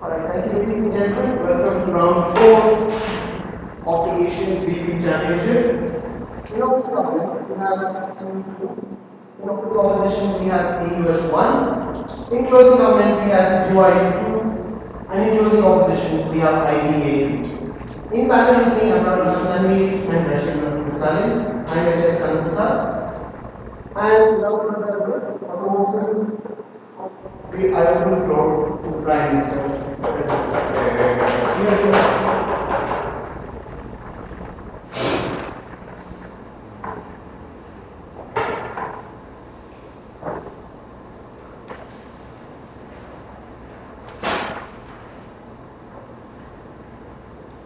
Alright, thank you ladies and gentlemen. Welcome to round 4 of the Asian BP Championship. In opposite government, we have CU2. In opposite opposition, we have AUS 1. In closing government, we have UIU 2. And in closing opposition, we have IBA 2. In panel with me, I have Tanvi and Rashid Stalin. I am HS Kanpasar. And without further ado, for the motion, I open the floor to Prime Minister.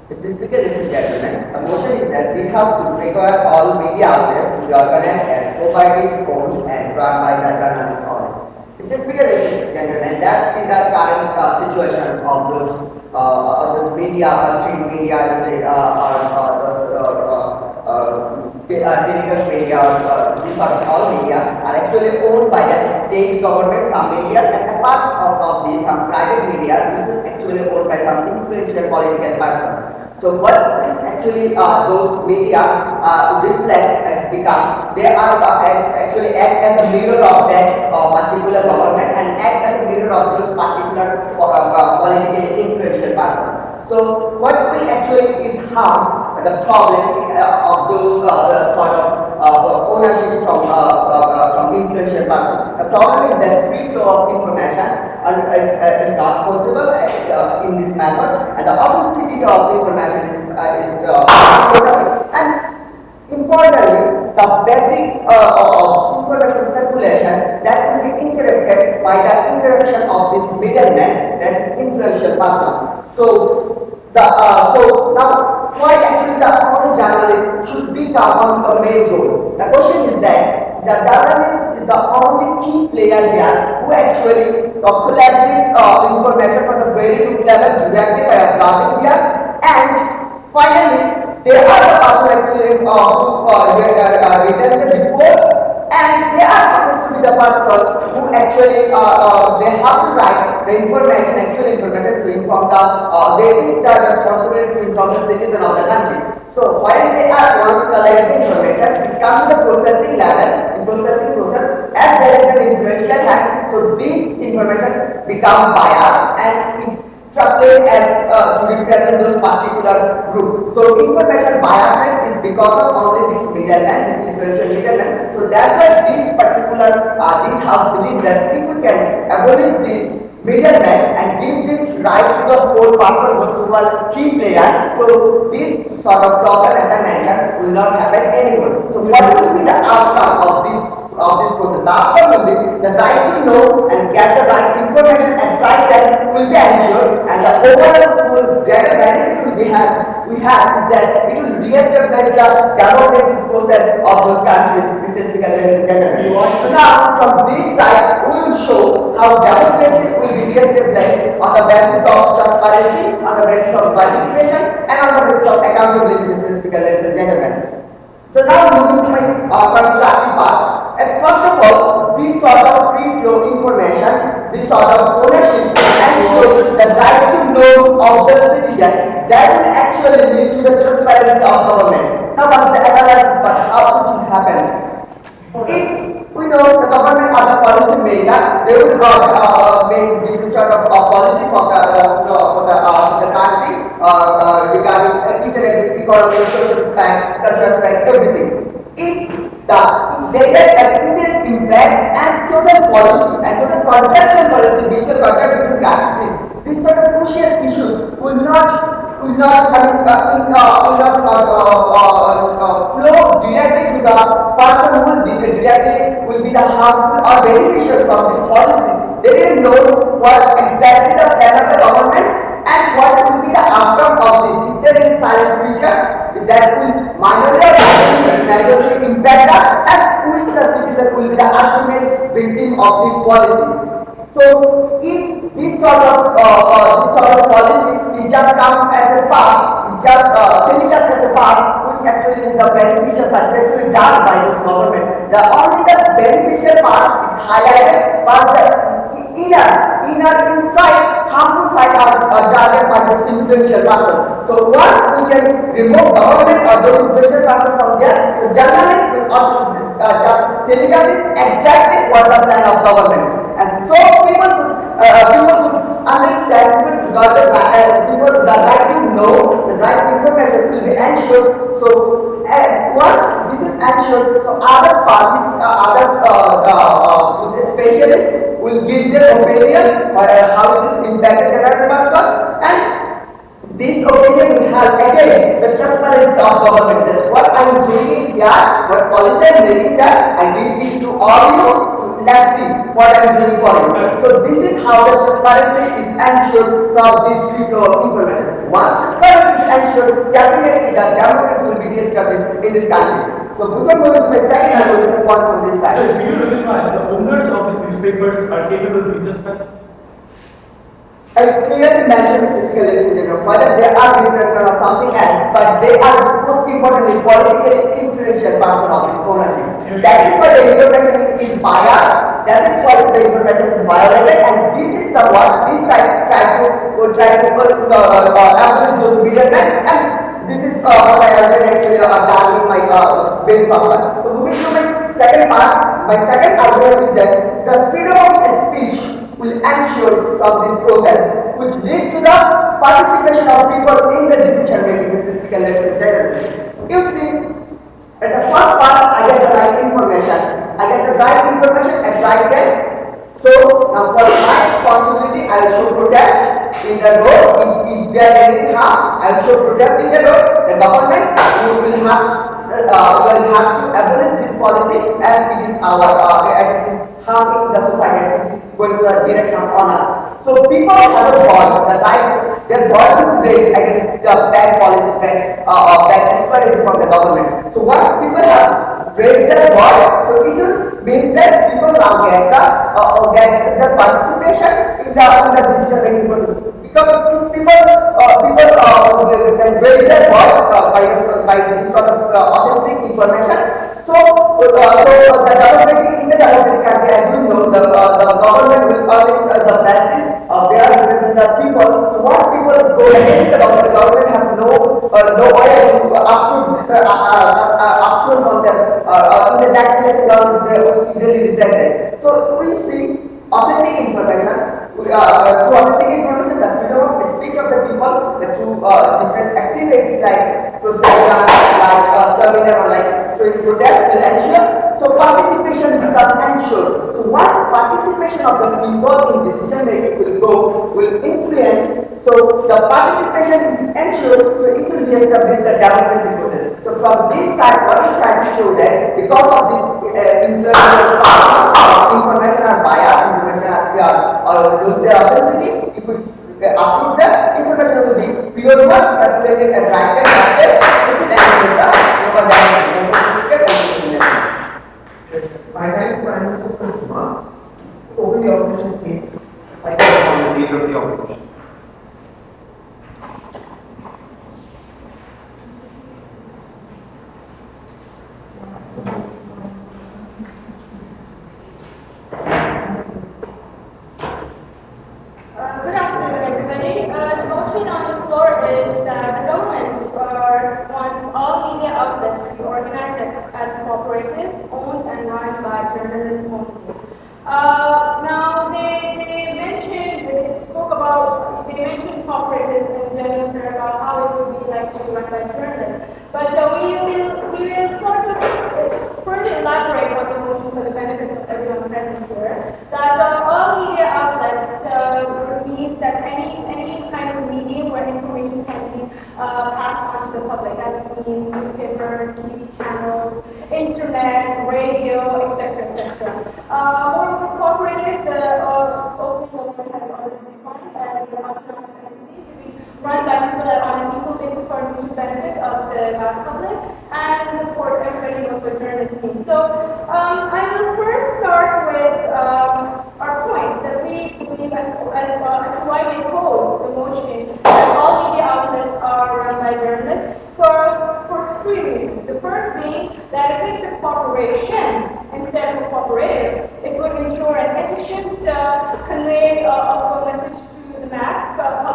Mr. Speaker, ladies and gentlemen, the motion is that we have to require all media outlets to be organized as cooperatives owned and run by the journalists only. Mr. Speaker, ladies and gentlemen, let's see the current situation of those media, print media, television media, this sort of all media are actually owned by the state government, some media, and apart of these, some private media, this is actually owned by some influential political person. So what actually those media reflect has become, they are actually act as a mirror of that particular government and act as a mirror of those particular politically influential person. So what will actually is harms the problem of those sort of ownership from influential person. The problem is that free flow of information is not possible in this method, and the authenticity of information is important. And importantly, the basics of information circulation that will be interrupted by the interaction of this middleman, that is influential person. So now why actually the only journalist should be on the main role? The question is that the journalist is the only key player here who actually collect this information from the very low level directly by observing here, and finally they are the person actually who return the report, and they are supposed to be the person who actually they have to write the information, actual information to inform the there is the responsibility to inform the citizen of the country. So while they are once collecting information, it comes to the processing level, in processing process, as there is an influential hand, so this information becomes biased and is trusted as to represent those particular group. So information biasness is because of only this middleman, this influential middleman. So that's why this particular this house believes that if we can abolish this middleman and give this right to the whole person, those who are key players, so this sort of problem, as I mentioned, will not happen anymore. So what will be the outcome of this process? The outcome will be the right to know and get the right information and right that will be ensured, and the overall greater benefit we have is that it will re-establish the democratic process of those countries, Mr. Speaker, ladies and gentlemen. So now from this side we will show how democracy will be re-established on the basis of transparency, on the basis of participation, and on the basis of accountability, Mr. Speaker, ladies and gentlemen. So now moving to my constructive part. First of all, this sort of free flow information, this sort of ownership ensure the right to know of the citizen, that will actually lead to the transparency of government. Now what is the analysis, but how it will happen? If we know the government or the policy maker, they will make different sort of policy for the country regarding each and every economic, social aspect, cultural aspect, everything. If they get an impact and total policy and total contractual policy, mutual contract between countries, these sort of crucial issues will not flow directly to the person who will be the harmful or beneficial from this policy. They didn't know what exactly the plan of the government and what will be the outcome of this. Is there any silent future that will majorly impact us, as who is the citizen will be the ultimate victim of this policy? So if this sort of policy is just come as a part, is just treated as a part which actually is the beneficial side, actually done by this government. Only the beneficial part is highlighted, but the inner inside harmful side are targeted by this influential person. So once we can remove government or those influential person from there, so journalists will also just telecast exactly what the plan of government. And so people would understand, people got the right to know, the right information will be ensured. So once this is ensured, so other parties, specialists will give their opinion how it is impacted general person, and this opinion will have again the transparency of government. That's what I am doing here, what policy I am making that I give it to all you. Let's see what I am doing for you. So this is how the transparency is ensured from this freedom of information. Once transparency is ensured, definitely the democracy will be established in this country. So before going to my second, I will just point from this side. So, do you recognize the owners of these newspapers are capable to be suspect? I clearly mentioned physical incident, whether they are businessmen or something else, but they are most importantly politically influential person of this ownership. That is why the information is biased, that is why the information is violated, and this is the what this side try to abolish those middlemen, and this is what I already actually done in my very first part. So moving to my second part, my second argument is that the freedom of speech will ensure from this process, which lead to the participation of people in the decision making, specifically let's say generally. You see, at the first part, I get the right information. I get the right information at right time. So now for my responsibility, I should protect in the road. If there is anything harm, I should protect in the road. The government will have to abolish this policy, and it is our harming the society, going to a direction of honor. So people have a voice, the right, their voice is raised against the bad policy, bad strategy from the government. So once people have raised their voice, so it will mean that people now get the participation in the decision making process. Because if people can raise their voice by this sort of authentic information, so the democratic in the democratic country, as you know, the government will earn the basis of their representing the people. So once people go against the government has no way to upturn from them. In the next election, government they easily rejected. So we see authentic information. Through authentic information, the freedom of speech of the people, through different activities like procession, like seminar, or like showing protest will ensure. So participation becomes ensured. So once participation of the people in decision making will influence. So the participation is ensured. So it will establish the democracy process. So from this side, what we try to show that because of this influential information are biased, information are lose their authenticity. If we approve that, information will be pure one, circulated and right I thank Prime Minister for his remarks. Open the opposition's case. I call upon the leader of the opposition. Good afternoon, everybody. The motion on the floor is that the government wants all media outlets to be organized as cooperatives owned and run by journalists only. Now, they mentioned cooperatives in general terms about how it would be like to be run by journalists. But we will sort of further elaborate on the motion for the benefits of everyone present here. That all media outlets means that any kind of medium where information can be passed on to the public. That means newspapers, TV channels, internet, radio, etc., etc. Moreover, cooperative, the opening government has already defined as an autonomous entity to be run by people on an equal basis for mutual benefit of the vast public, and of course everybody knows what journalism means. So I will first start with our points that we believe as to why we oppose the motion that all media outlets are run by journalists for three reasons. The first being that if it's a corporation instead of a cooperative, it would ensure an efficient convey of a message to the mass public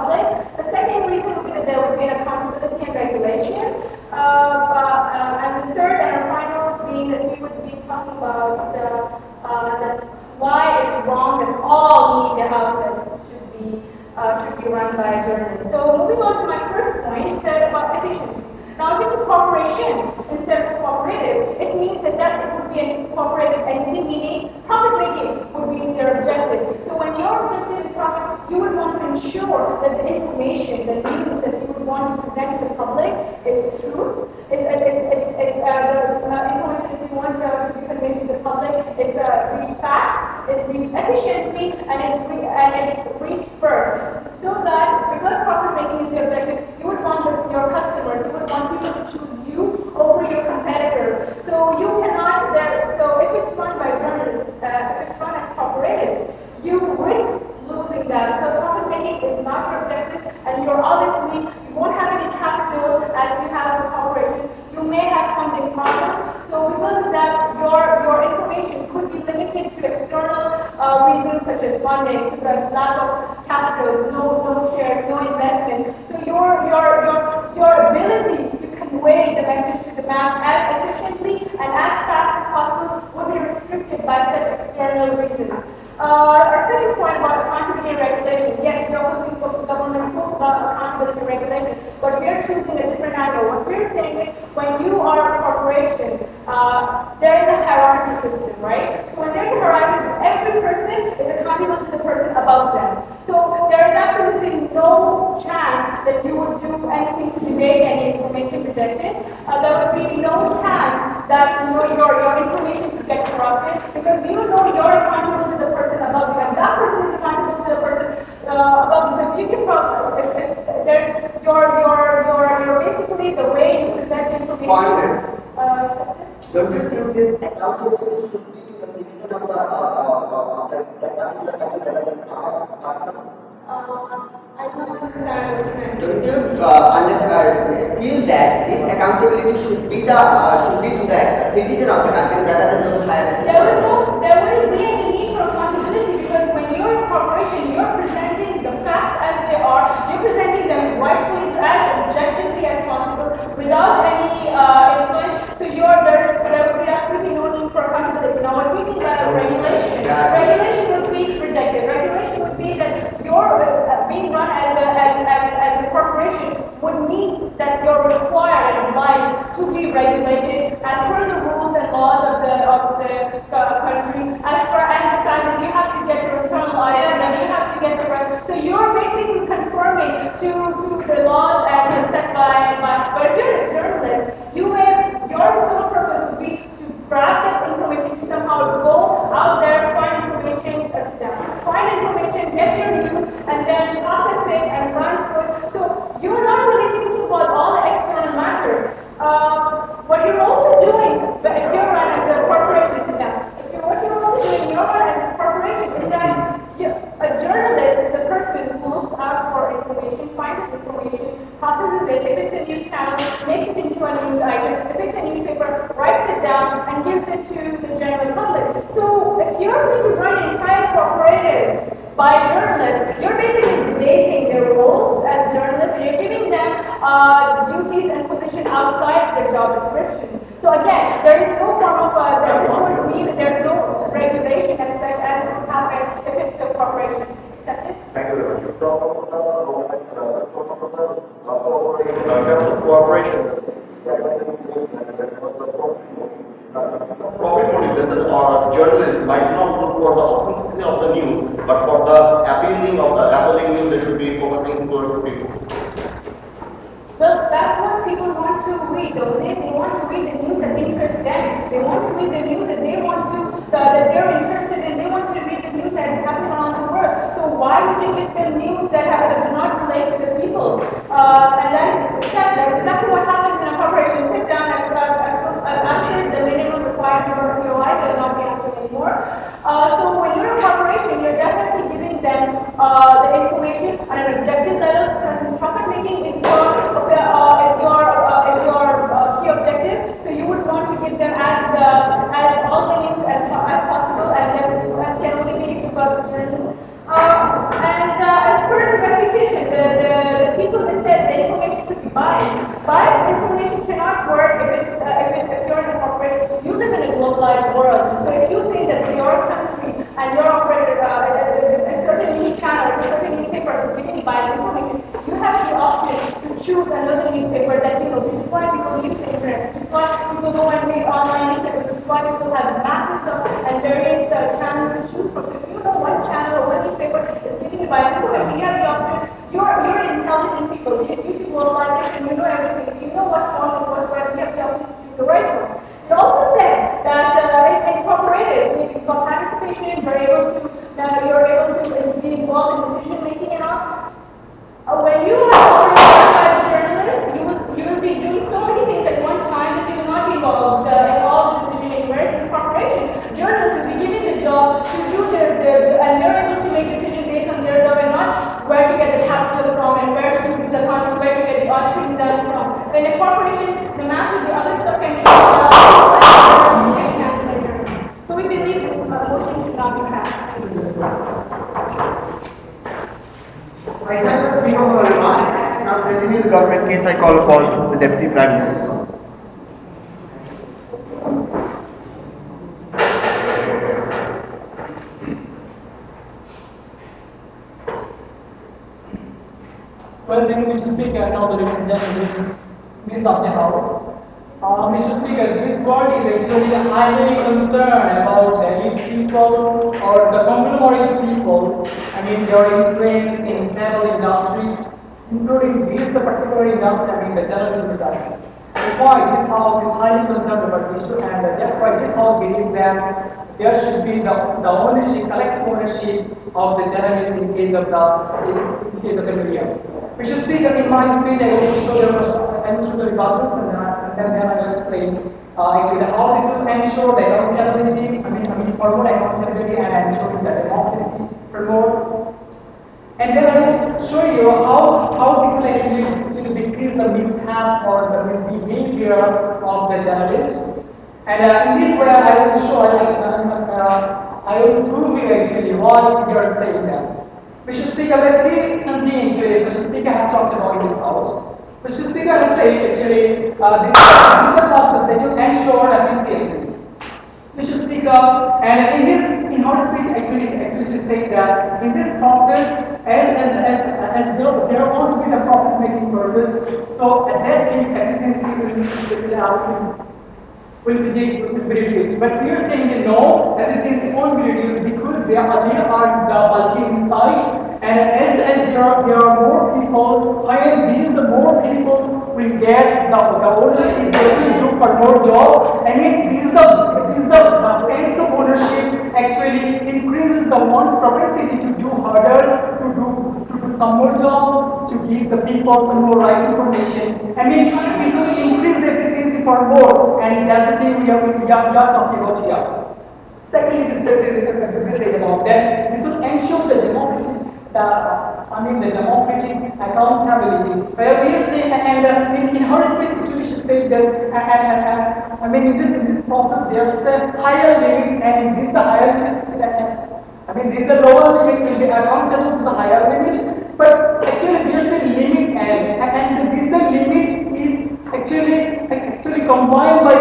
should be run by journalists. So moving on to my first point about efficiency. Now, if it's a corporation instead of a cooperative, it means that it would be an cooperative entity, meaning profit making would be their objective. So when your objective is profit, you would want to ensure that the information, the news that you would want to present to the public is truth. The information that you want to be conveyed to the public is reached fast, is reached efficiently, and it's reached first. So that because profit making is the objective, you would want your customers, you would want people to choose you over your competitors. So you cannot. So if it's run by journalists, if it's run as cooperatives, you risk losing that because profit making is not your objective, and you won't have any capital as you have a corporation. You may have funding problems. So because of that, your information could be limited to external reasons such as funding, to the lack of capitals, no shares, no investments. So your ability to convey the message to the mass as efficiently and as fast as possible would be restricted by such external reasons. Our second point about accountability and regulation. Yes, the opposing government spoke about accountability and regulation, but we are choosing a different angle. What we're saying is when you are a corporation, there is a hierarchy system, right? So when there's a hierarchy system, every person is accountable to the person above them. So there is absolutely no chance that you would do anything to debate any information projected. There would be no chance that your information could get corrupted because you're accountable to the person above you, and that person is accountable to the person above you. So if you can, if there's you're basically the way you present information. Don't you think this accountability should be to the citizen of the particular country rather than partner? I don't understand what you meant. Don't you feel that this accountability should be to the citizen of the country rather than those higher? There wouldn't be any need for accountability because when you're a corporation, you're presenting the facts as they are. You're presenting them rightfully as objectively as possible without any influence. So there would be absolutely no need for accountability. Now, what we mean by regulation, regulation would be projected. Regulation would be that you're being run as a corporation would mean that you're required and obliged to be regulated as per the rules and laws of the country, as per and the fact that you have to get your internal audit and then you have to get your so you're basically conforming to the laws and set by. But if you're a journalist, your sole purpose would be to grab that information, to somehow go out there, find information, find information, get your news, and then process it and run through it. So you're not really thinking about all the external matters. What you're also doing, but if you're run as a corporation, what you're also doing, you're run as a corporation, is that a journalist is a person who looks out for information, finds information, processes it. If it's a news channel, makes it into a news item. If it's a newspaper, writes it down and gives it to the general public. So if you're going to run an entire cooperative by journalists, you're basically debasing their roles as journalists, and you're giving them duties and position outside their job descriptions. So again, there is no form of this would mean that there's no regulation as such as it would happen if it's a corporation. Accepted? Thank you very much. You talk about the cooperation. Profit motive, that the journalists might not look for the authenticity of the news, but for the appealing news, they should be focusing towards people. Well, that's what people want to read, don't they? They want to read the news that interests them. They want to read the news that they want to, that they're interested in. They want to read the news that is happening around the world. So why would you give them news that do not relate to the people? And that's exactly what happens in a corporation. Sit down, I've answered the minimum requirements for UIs, I will not be answering anymore. So when you're a corporation, you're definitely giving them the information on an objective level. For instance, profit making is your key objective. So you would want to give them as all the news as possible, and that can only be if you've got the journal. And as is giving you biased information, you have the option to choose another newspaper that you know, which is why people use the internet, which is why people go and read online newspapers, which is why people have masses of and various channels to choose from. So if you know one channel or one newspaper is giving you biased information, you have the option. You're intelligent people. Due to globalization, you know everything. So you know what's wrong and what's right. You have the option to choose the right one. It also said that in cooperatives, if you've got participation, you're able to be involved in decision making and all. When you are supervised by the journalist, you will be doing so many things at one time that you will not be involved in all the decision making. Whereas in corporation, journalists will be given the job to do their and they're able to make decisions based on their job and not where to get the capital from and where to do the content, where to get the auditing done from. In a corporation, the masses, the other stuff can be so we believe this motion should not be passed. I thank the speaker for the remarks. Now, continuing the government case, I call upon the Deputy Prime Minister. Well, thank you, Mr. Speaker, and all the ladies and gentlemen, members of the House. Mr. Speaker, this body is actually highly concerned about the elite people or the conglomerate people. I mean, they are influenced in several industries, including this particular industry, I mean, the journalism industry. That's why this House is highly concerned about this, and that's why this House believes that there should be the ownership, collective ownership of the journalists in case of the state, in case of the media. Mr. Speaker, in my speech, I also show the rebuttals and then I will explain actually how this will ensure the accountability, I mean for more accountability and ensuring the democracy for more. And then I will show you how this will actually decrease the mishap or the misbehavior of the journalists. And in this way, I will show, I will prove you actually why we are saying that. Mr. Speaker, let's see something actually Mr. Speaker has talked about in this House. Mr. Speaker has said actually this is the process that will ensure efficiency. Mr. Speaker, and in our speech actually she said that in this process, as there will also be the profit making process, so at that case efficiency will be reduced. But we are saying that no, efficiency won't be reduced because they are the bulky inside. And as there are more people, the more people will get the ownership, they will do for more job. And if the sense of ownership actually increases the one's propensity to do harder, to do some more job, to give the people some more right information. I mean, this will increase the efficiency for more, and that's the thing we are talking about here. Secondly, this is about that. This will ensure the democratic accountability. Where we are saying, and in her speech, actually, she said that, in this process, there's a higher limit, and this is the higher limit. This is the lower limit will be accountable to the higher limit, but actually, there's a limit, and this the limit is actually combined by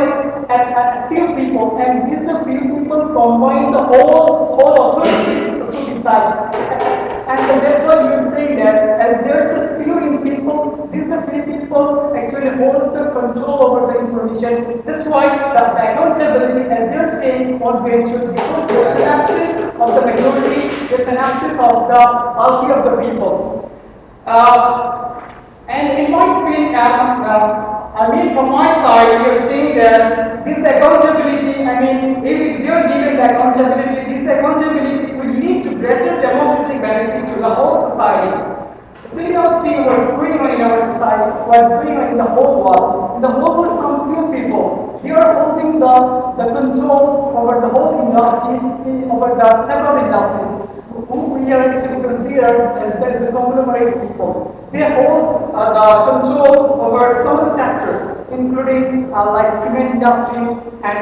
a few people, and this the few people combine the whole authority to decide. And that's why you're saying that as there's a few people, these are few people actually hold the control over the information. That's why the accountability, as they're saying, won't be ensured because there's an absence of the majority, there's an absence of the bulky of the people. And in my speech, from my side, you're saying that this accountability, if you're given the accountability, this accountability will lead to greater democratic benefit to the whole society. Actually, now see what's going on in our society, what's going on in the whole world. In the whole world, some few people, they are holding the control over the whole industry, over the several industries, who we are actually considered as the conglomerate people. They hold the control over some of the sectors, including like cement industry and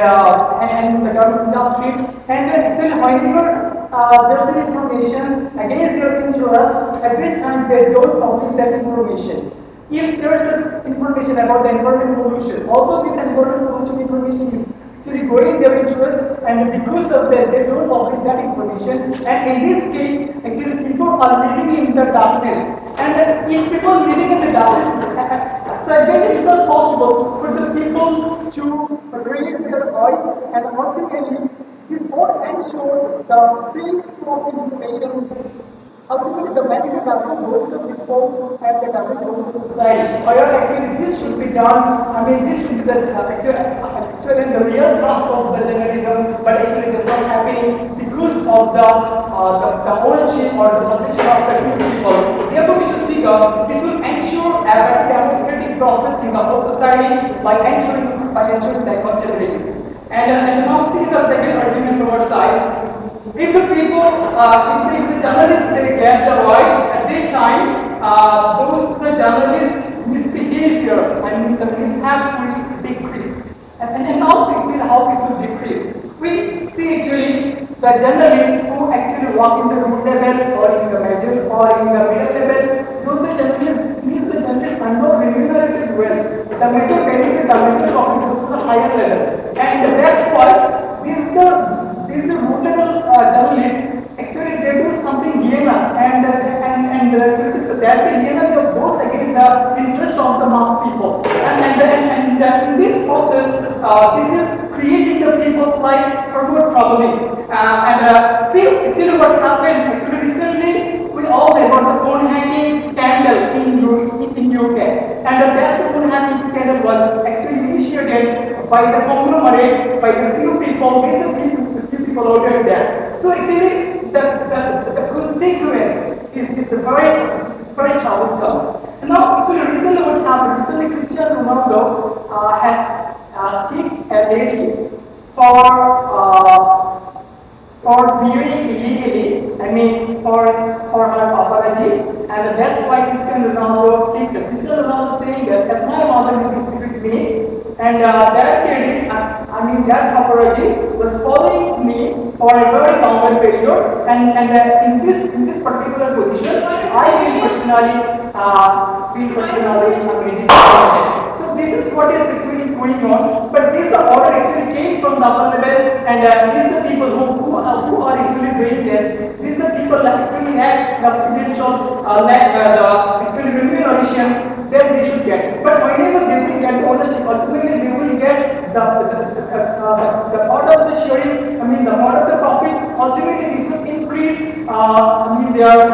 the garments industry. And actually, whenever there's an information against their interest, at that time they don't publish that information. If there's information about the environment pollution, although this environment pollution information actually going their interest, and because of that they don't publish that information. And in this case, actually people are living in the darkness. And if people living in the darkness, so eventually it's not possible for the people to raise their voice, and ultimately this won't ensure the free flow of information. Ultimately, the benefit doesn't go to the people and it doesn't go to the society. However, actually, this should be done. I mean, this should be the actually the real cost of the journalism, but actually, it's not happening because of the ownership or the position of the few people. Therefore, Mr. Speaker, this will ensure a democratic process in the whole society by ensuring the accountability. And now, see the second argument from our side. If the people, if the journalists they get the voice at that time, the journalists' misbehavior and the mishap will decrease. And then now see actually how this will decrease. We see actually the journalists who actually work in the root level or in the major or in the middle level, these the journalists are not remunerated well. The major benefit, the major profit goes to the higher level. And that's why these the root level journalists actually they do something heinous and that the heinous of goes against the interest of the mass people. And in this process, this is creating the people's life further troubling. See actually what happened actually recently. We all know about the phone hacking scandal in UK, and that phone hacking scandal was actually initiated by the conglomerate, by the few people, with the few people out there. So actually, the consequence is very troublesome. And now, actually, recently what happened? Recently, Cristiano Ronaldo has kicked a lady for viewing illegally, I mean for her paparazzi, and that's why Cristiano Ronaldo kicked her. Cristiano Ronaldo saying that as my mother is with me, and that lady, that paparazzi was following me for a very long period, and in this particular position, I feel personally disappointed. So this is what is actually going on, but this the order actually came from the upper level, and these the people who are actually doing this. These the people that actually have the potential, actually remuneration that they should get. But whenever they will get ownership, ultimately they will get the part of the sharing, the part of the profit. Ultimately, this will increase. Their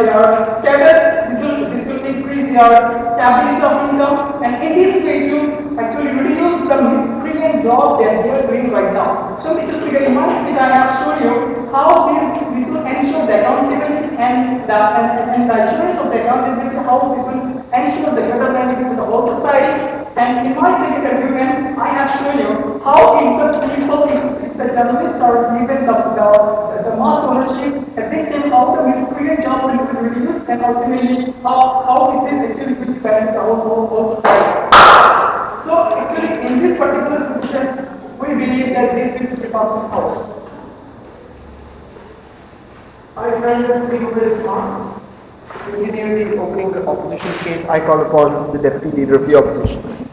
status. This will increase their stability of income, and in this way to actually reduce the miscreant job that they are doing right now. So, Mr. Speaker, in my speech, I have shown you how this will ensure the accountability and the assurance of the accountability. How this will ensure the better benefit to the whole society. And in my second argument, I have shown you how if the journalists are given the mass ownership, at that time how the miscreant job will be reduced, and ultimately how this is actually going to benefit the whole society. So actually in this particular position, we believe that this will be passed this house. Alright friends, let's begin with response. Continue the opening the opposition's case, I call upon the Deputy Leader of the Opposition.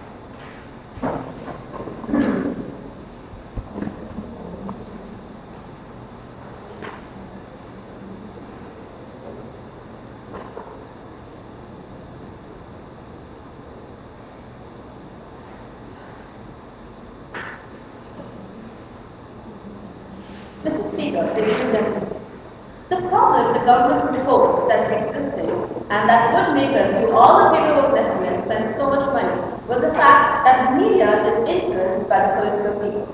Mr. Speaker, ladies and gentlemen, the problem the government proposed that existed and that would make us do all the paperwork necessary and spend so much money was the fact that media is influenced by the political people.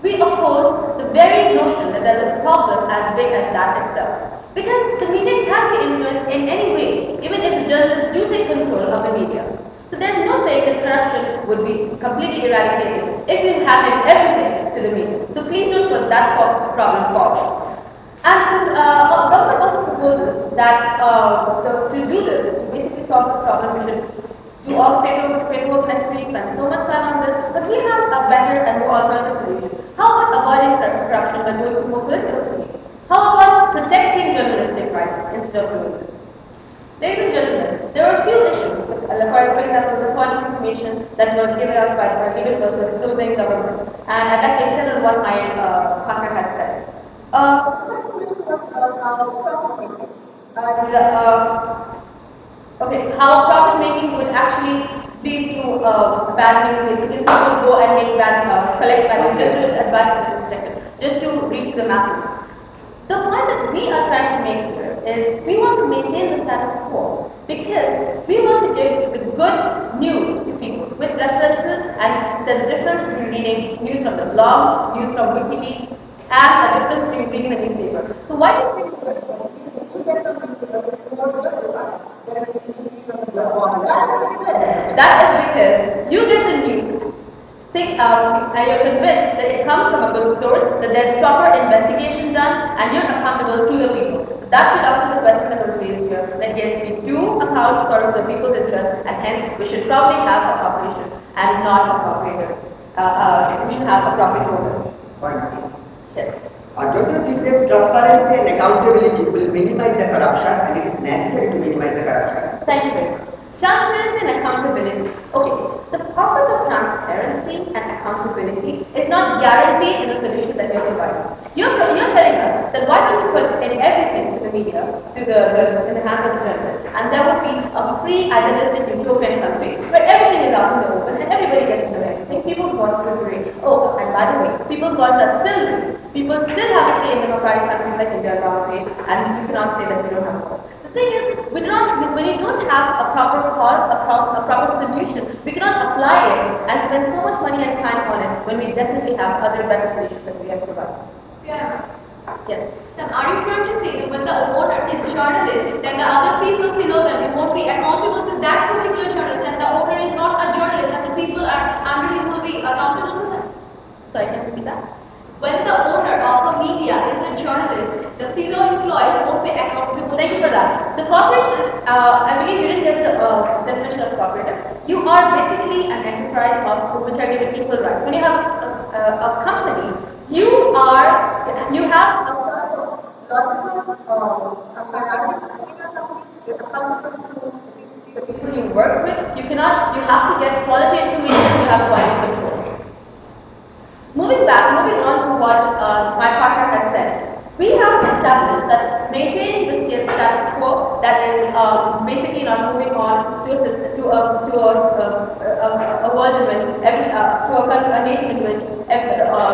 We oppose the very notion that there is a problem as big as that itself, because the media can be influenced in any way, even if the journalists do take control of the media. So there is no saying that corruption would be completely eradicated if we handed everything to the media. So please don't put that problem forward. And the government also proposes that to do this, to basically solve this problem, we should do all the paperwork necessary, spend so much time on this, but we have a better and more alternative solution. How about avoiding corruption by going to more political solutions? How about protecting journalistic rights instead of doing this? Ladies and gentlemen, there are a few issues with for example, the quantum information that was given us given to us by the closing government. And I'd like to extend on what my partner has said. Okay, how profit making would actually lead to bad news. Because people go and make bad, collect bad news just to advance the objective, just to reach the masses. The point that we are trying to make here is we want to maintain the status quo because we want to give the good news to people with references, and there's a difference between reading news from the blogs, news from WikiLeaks, and a difference between reading a newspaper. So why do you think you get from newspaper is more justified than reading newspaper from the blog? That is because you get the news. And you're convinced that it comes from a good source, that there's proper investigation done, and you're accountable to the people. So that should answer the question that was raised here, that yes, we do account for the people's interest, and hence we should probably have a corporation and not a corporator. We should have a profit holder. Yes. Don't you think that transparency and accountability will minimize the corruption, and it is necessary to minimize the corruption? Thank you very much. Transparency and accountability. Okay, the process of transparency and accountability is not guaranteed in the solution that you're providing. You're telling us that why don't you put in everything to the media, in the hands of the journalists, and there would be a free, idealistic, utopian country where everything is out in the open and everybody gets to know everything. People's voices are free. Oh, and by the way, people's voices are still free. People still have a say in democratic countries like India and Bangladesh, and you cannot say that we don't have a voice. The thing is, when you don't have a proper cause, a proper solution, we cannot apply it and spend so much money and time on it when we definitely have other better solutions that we have provided. Yeah. Yes. Now, are you trying to say that when the owner is a journalist, then the other people below them won't be accountable to that particular journalist, and the owner is not a journalist, and the people under him will be accountable to him? Sorry, can you repeat that? When the owner of a media is a journalist, the fellow employees won't be accountable. Thank you for that. The corporation, I believe you didn't get the definition of cooperative. You are basically an enterprise of which are given equal rights. When you have a company, you have a logical hierarchy. You're accountable to the people you work with. You have to get quality information. You have quality control. Moving on to what my partner has said, we have established that maintaining the status quo, that is basically not moving on to a world in which a nation in which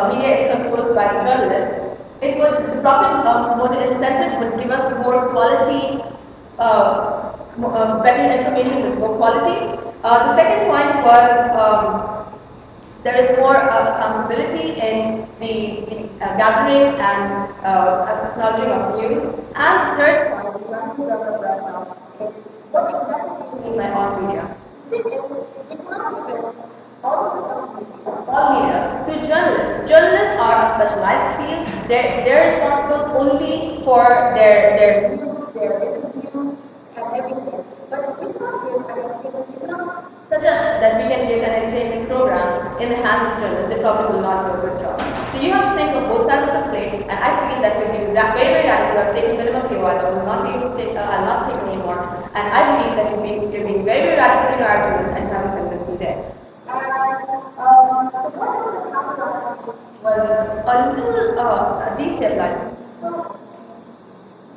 media is controlled by the journalists, the profit incentive would give us more quality, better information with more quality. The second point was. There is more accountability in the gathering and acknowledging of news. And the third point, which I'm going to cover right now, is what exactly do you mean by all media? The thing is, we cannot give all the responsibility of all media to journalists. Journalists are a specialized field. They're responsible only for their news, their interviews, and everything. But we cannot suggest that we can make an entertainment program in the hands of journalists. They probably will not do a good job. So you have to think of both sides of the plate, and I feel that we're being very, very radical. I've taken minimum POIs. I will not be able to take, I'll not take any more. And I believe that you're being very, very radical in your arguments and haven't convinced me there. And the point of the counter was a little destabilizing.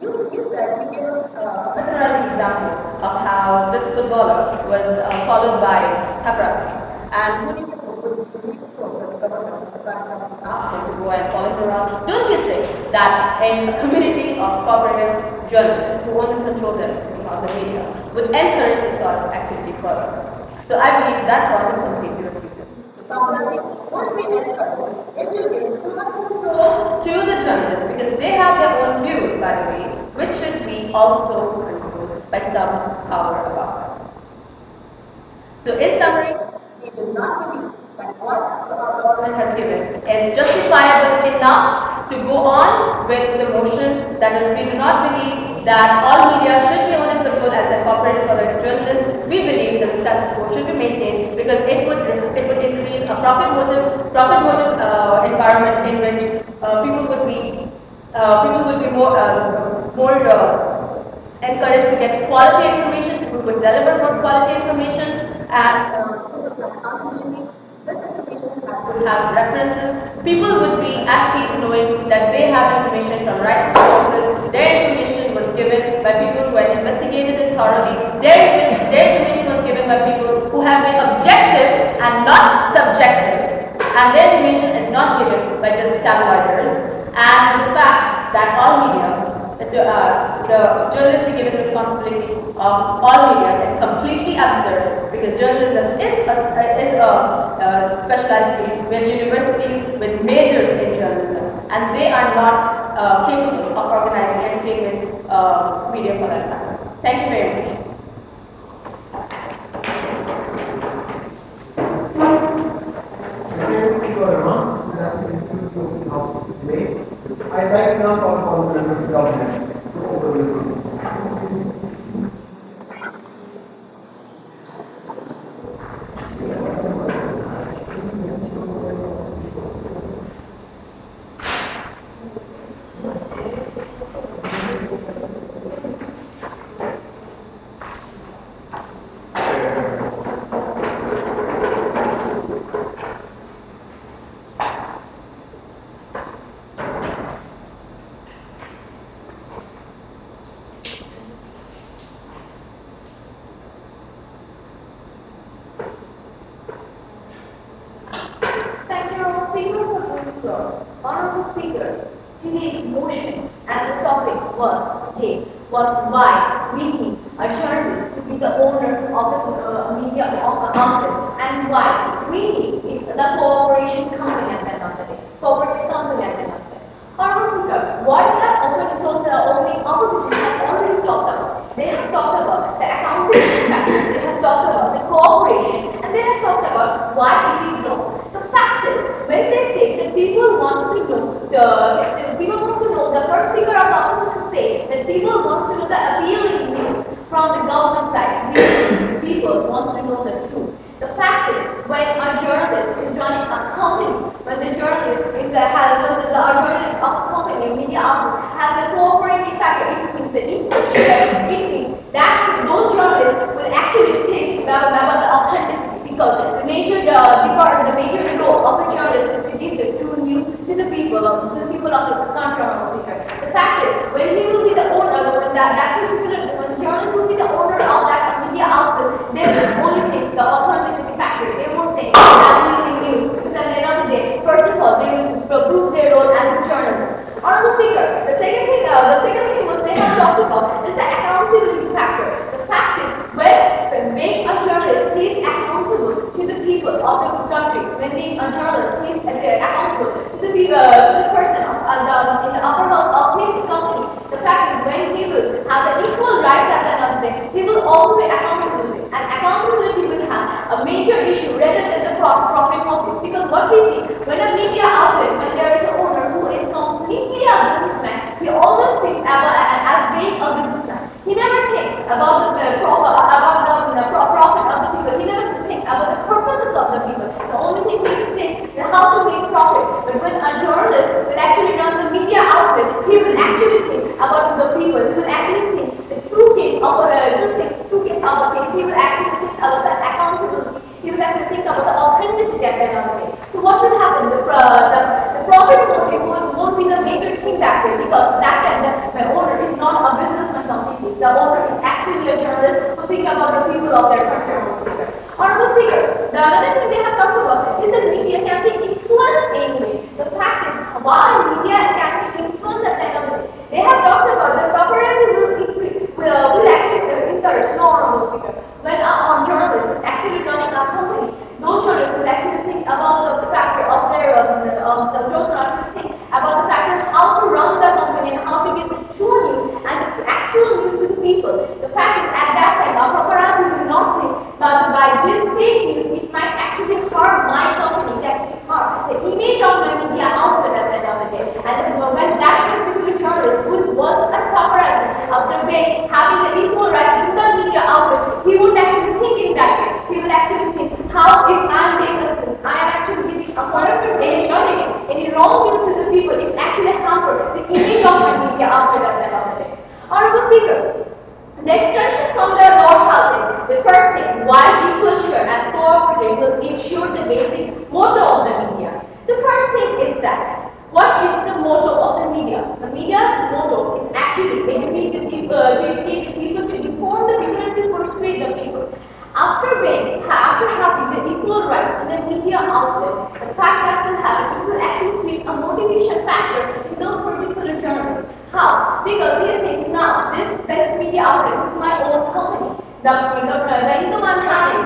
So you said, you gave us a mesmerizing example of how this footballer was followed by paparazzi. And would you suppose that the government asked him to go and follow him around? Don't you think that in a community of cooperative journalists who want to control the media would encourage this sort of activity further? So I believe that part is completely refuted. Paparazzi would be encouraged if you give too much control to the journalists, because they have their own views, by the way, which should be also controlled by some power above them. So in summary, we do not believe that what our government has given is justifiable enough to go on with the motion. That is, we do not believe that all media should be owned and controlled as a corporate for the journalists. We believe that the status quo should be maintained because it would increase a profit motive environment in which people would be more encouraged to get quality information who could deliver good quality information and because of the accountability, this information would have references. People would be at peace knowing that they have information from rightful sources. Their information was given by people who had investigated it thoroughly. Their information was given by people who have been objective and not subjective. And their information is not given by just tabloiders. And the fact that all media, the journalists be given responsibility of all media is completely absurd, because journalism is a specialized field. We have universities with majors in journalism, and they are not capable of organizing entertainment media for that matter. Thank you very much. I'd like to now call upon the members of the government to open the proceedings. Thank you, Honorable Speaker, for doing so. Honorable Speaker, today's motion and the topic was why we need a journalist to be the owner of the media outlets, and why we need the cooperation company at the end of the day, cooperative company at the end of the day. Honorable Speaker, what the opening opposition have already talked about. They have talked about the accountability factor, they have talked about the cooperation, and they have talked about why it is wrong. The fact is, when they say that people wants to know, the first speaker of the opposition say that people wants to know the appealing news from the government side. People wants to know the truth. The fact is, when a journalist is running a company, when the journalist is a journalist of a company, a media outlet has a cooperating factor, it means the equal share. It means that those journalists will actually think about the authenticity, because the major role of a journalist is to give the true news to the people of the country. The fact is, when he will be the owner, when the journalist will be the owner of that media outlet, they will only think the authenticity factor. They won't think the appealing news, because at the end of the day, first of all, they will prove their role as a journalist. Honorable Speaker, the second thing was they have talked about is the accountability factor. The fact is, when being a journalist, he is accountable to the people of the country. When being a journalist, he is accountable to the person in the upper house of his company. The fact is, when he will have the equal rights at the end of the day, he will also be accountability. And accountability will have a major issue rather than the profit motive. Because what we see, when a media outlet, when there is an owner who is completely a businessman, he always thinks as being a businessman. He never thinks about the profit of the people. He never thinks about the purposes of the people. The only thing he thinks is how to make profit. But when a journalist will actually run the media outlet, he will actually think about the people. He will actually think the true case of a case. He will actually think about the accountability. He will actually think about the authenticity at the end of the day. So what will happen? The profit motive won't be the major thing that way, because that time the owner is not a businessman completely. The owner is actually a journalist who think about the people of their country. Honorable Speaker, the another thing they have talked about is that media can be influenced anyway. The fact is, why media can be influenced at the end of the day. They have talked about the cooperatives will actually encourage. No, Honorable Speaker. When a journalist is actually running a company, those journalists will actually think about the factor of their how to run the company and how to give the true news and the actual news to the people. The fact is, at that time, a paparazzi will not think that by this fake news, it might actually harm my company, it actually harm the image of my media outlet at the end of the day. And when that particular journalist who was a paparazzi after having the equal rights in the media outlet, he won't actually think in that way. He will actually think, how if I am actually giving any wrong news to the people, it's actually hamper the image of my media outlet at the end of the day. Honorable Speaker, the extensions from the lower house ensure the basic motto of the media. The first thing is that what is the motto of the media? The media's motto is actually educate the people, to inform the people, and to persuade the people. After having the equal rights in the media outlet, the fact that it will actually create a motivation factor in those particular journalists. How? Because he thinks now this media outlet is my own company. The income I'm having,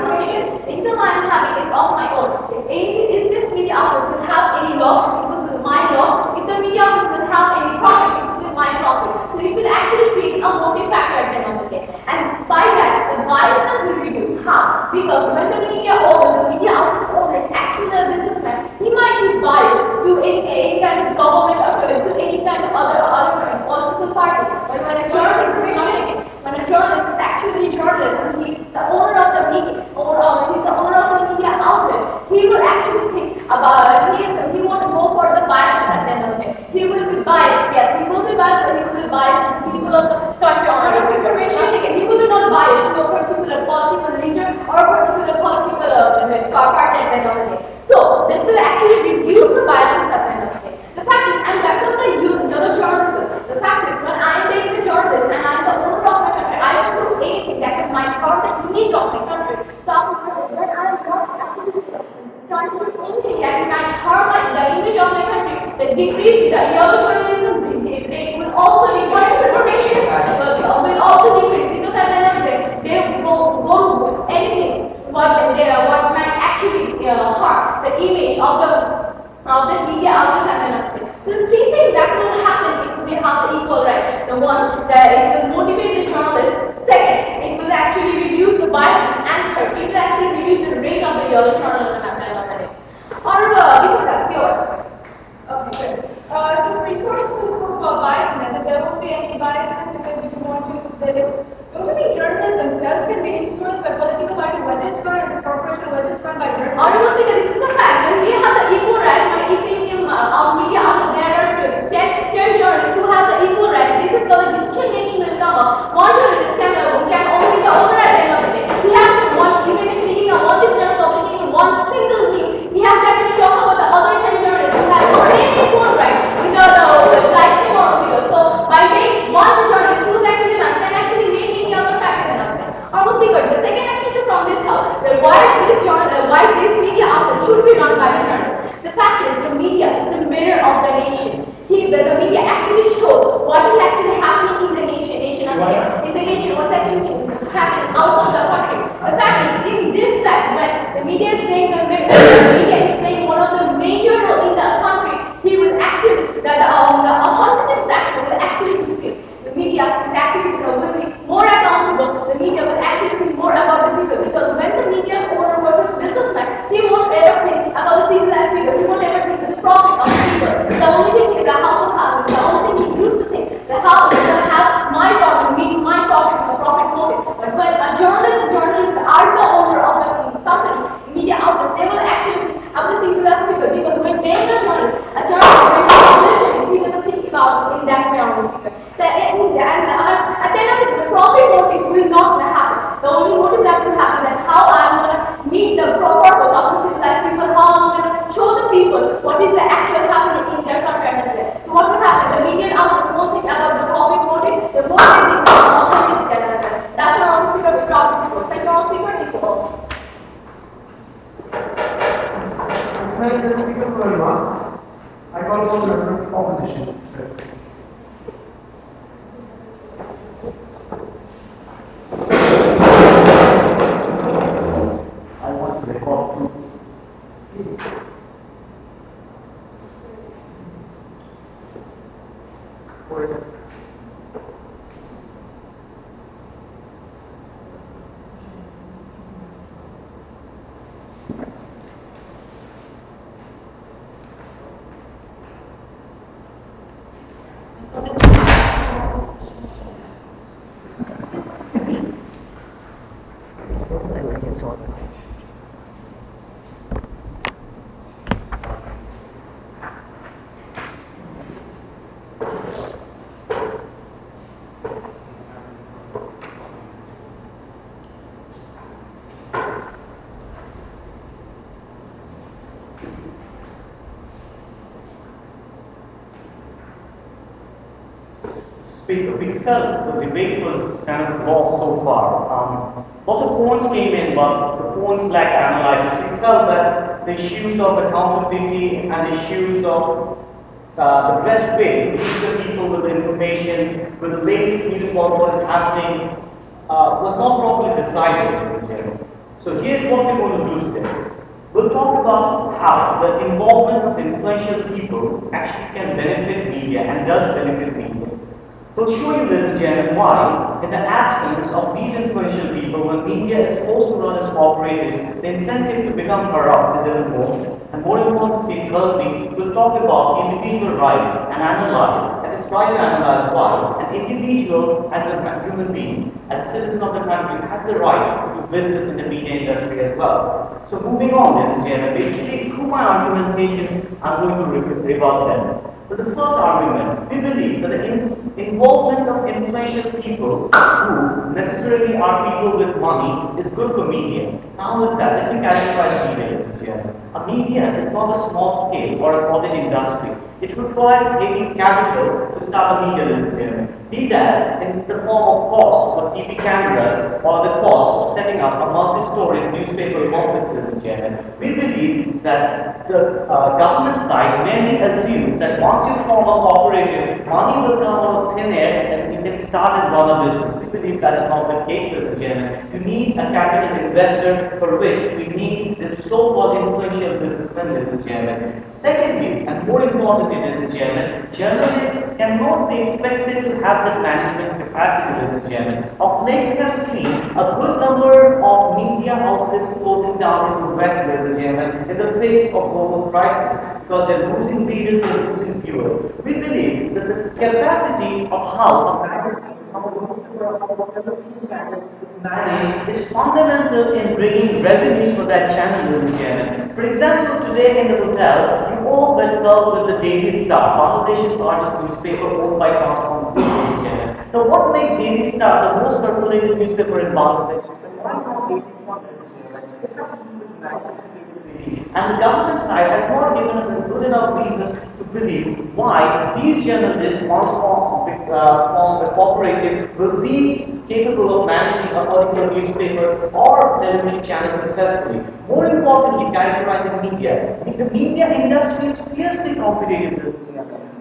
is of my own. If this media outlet will have any loss, it was my loss. If the media outlet will have any profit, it will my profit. So it will actually create a motive factor at the end of the day. And by that, the biasness will reduce. How? Because when the media outlet's owner is actually a businessman, he might be biased to any kind of government or to any kind of other political party. But when a journalist is not taken, when a journalist is actually a journalist and he's the owner of the media, he's the owner of the media outlet, he will actually think about he won't go for the biases at the end of the day. He will be biased, yes, he will be biased, but he will be biased to the people of the country or not taken. He will be not biased to a particular political leader or a particular political party at the end of the day. So this will actually reduce the biases at the end of the day. The fact is, and back to the other journalism, the fact is when I am being a journalist and I am the owner of my country, I don't do anything that might harm the image of my country. So when I am not actually trying to do anything that might harm the image of my country, the other journalism rate will also decrease. Will also decrease because at the end of the day, they won't do anything what might actually harm the image of the media outlets at the end of the day. So the three things that will happen if we have the equal rights. The one, that it will motivate the journalists. Second, it will actually reduce the biases. And third, it will actually reduce the rate of the yellow journalism at the end of the day. Okay, good. So recourse to spoke about biasness, that there won't be any biasness because if you want to, don't you think journalists themselves can be influenced by political party, whether it's run as a corporation, whether it's run by journalists? Honestly, this is a fact. When we have the equal rights, when our media outlet, there are 10 journalists who have the equal rights. This is the decision making will come up. One journalist can only the owner at the end of the day. He has to even if taking one decision or publishing one single news, he has to actually talk about the other 10 journalists who have the same equal rights without like him or figure. So by being one journalist who's actually nice can actually make any other fact at the end of the day. Almost good. The second extension from this house, why this media outlet should be run by the journalist. The fact is, the media is the mirror of the nation. The media actually shows what is actually happening in the nation, what's actually happening out of the country. The fact is, in this fact, when the media is playing one of the major roles in the country, he will actually, the authentic factor will actually increase. The media is actually will be more accountable. The media will actually think more about the people because when the media's owner was a businessman, he won't ever think about the single as people. He won't ever think of the profit of the people. The only thing is that how to have it. The only thing he used to think that how it's going to have my profit, mean my profit motive. But when journalists are the owner of the company, media outlets, they will actually think of the single as people because when being a journalist he doesn't think about in that way on the figure. At the end of it, the profit motive will not happen. The only motive that will happen is how I'm going to meet the purpose of the civilized people, how I'm going to show the people what is the actual happening in their country. So what will happen? The media outlets won't think about the profit motive, the more they think about authenticity. That's what I want to speak about the profit motive. Second, I want to speak about the Thank the speaker for the remarks. I call for the member of opposition. I want to record too. Please. speaker, we felt the debate was kind of lost so far. Lots of points came in, but the points lacked analysis. We felt that the issues of accountability and the issues of the best way to reach the people with the information, with the latest news about what is happening, was not properly decided, ladies and gentlemen. So here's what we're going to do today. We'll talk about how the involvement of influential people actually can benefit media and does benefit media. We'll show you, ladies and gentlemen, why, in the absence of these influential people, when media is forced to run as cooperatives, the incentive to become corrupt is even more. And more importantly, thirdly, we'll talk about individual right and analyze, and just try to analyze why an individual, as a human being, as a citizen of the country, has the right to do business in the media industry as well. So moving on, ladies and gentlemen, basically through my argumentations, I'm going to rebut them. But the first argument, we believe that the involvement of influential people who necessarily are people with money is good for media. How is that? Let me characterize media, ladies and gentlemen. A media is not a small scale or a cottage industry. It requires heavy capital to start a media, ladies and gentlemen. Be that in the form of cost of TV cameras or the cost of setting up a multi-story newspaper office, ladies and gentlemen. We believe that the government side mainly assumes that once you form a cooperative, money will come out of thin air and you can start and run a business. We believe that is not the case, ladies and gentlemen. You need a capital investor, for which we need this so-called influential businessman, ladies and gentlemen. Secondly, and more importantly, ladies and gentlemen, journalists cannot be expected to have the management capacity, ladies and gentlemen. Of late, we have seen a good number of media outlets closing down in the West, ladies and gentlemen, in the face of global crisis, because they're losing readers, they're losing viewers. We believe that the capacity of how a magazine, how a newspaper, how a television channel is managed is fundamental in bringing revenues for that channel, ladies and gentlemen. For example, today in the hotel, you all were served with the Daily Star, Bangladesh's largest newspaper owned by Transform Group, ladies and gentlemen. Now, what makes Daily Star the most circulated newspaper in Bangladesh? And why not Daily Star, ladies and gentlemen? It has to do with management. And the government side has not given us good enough reasons to believe why these journalists, once form a cooperative, will be capable of managing a particular newspaper or television channel successfully. More importantly, characterizing media. The media industry is fiercely competitive.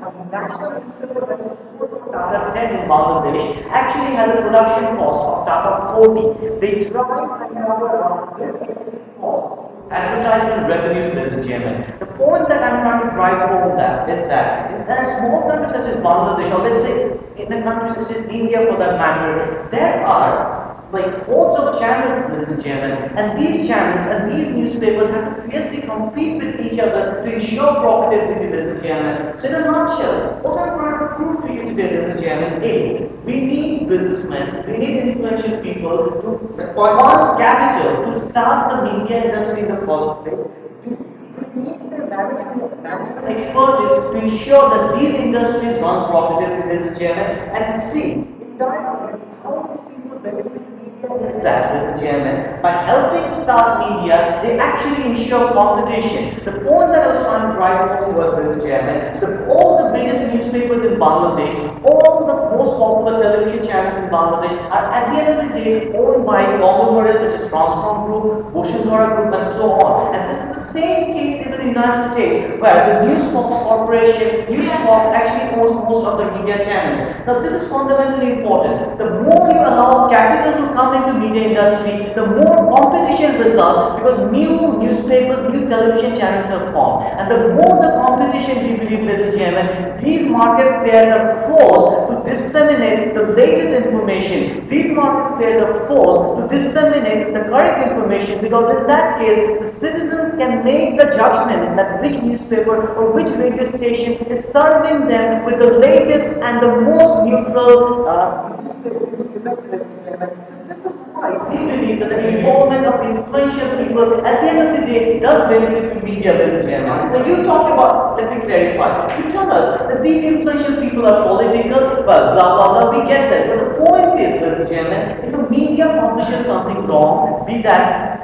A national newspaper that is sold for Tata 10 in Bangladesh actually has a production cost of Tata 40. They try and cover around this excessive cost. Advertisement revenues, ladies and gentlemen. The point that I'm trying to drive home that is that in a small country such as Bangladesh, or let's say in a country such as India for that matter, there are like hordes of channels, ladies and gentlemen, and these channels and these newspapers have to fiercely compete with each other to ensure profitability, ladies and gentlemen. So in a nutshell, what I'm trying to prove to you today, ladies and gentlemen, is we need businessmen, we need influential people to fund capital to start the media industry in the first place. We need the management expertise to ensure that these industries run profitably, ladies and gentlemen, and see indirectly how these people benefit. Is that, ladies and gentlemen, by helping start media, they actually ensure competition. The point that I was trying to drive home was, ladies and gentlemen, all the biggest newspapers in Bangladesh, all the most popular television channels in Bangladesh are at the end of the day owned by conglomerates such as Transform Group, Boshundhara Group, and so on. And this is the same case in the United States, where the Newsfox Corporation, Newsfox actually owns most of the media channels. Now, this is fundamentally important. The more you allow capital to come into media industry, the more competition results, because new newspapers, new television channels are formed. And the more the competition, we believe, ladies and gentlemen, these market players are forced to disseminate the latest information. These market players are forced to disseminate the correct information, because in that case, the citizen can make the judgment that which newspaper or which radio station is serving them with the latest and the most neutral newspaper. This is why we believe that the involvement of influential people at the end of the day does benefit to media, ladies and gentlemen. Now you talk about, let me clarify, you tell us that these influential people are political, well, blah blah blah, we get that. But the point is, ladies and gentlemen, if the media publishes something wrong, be that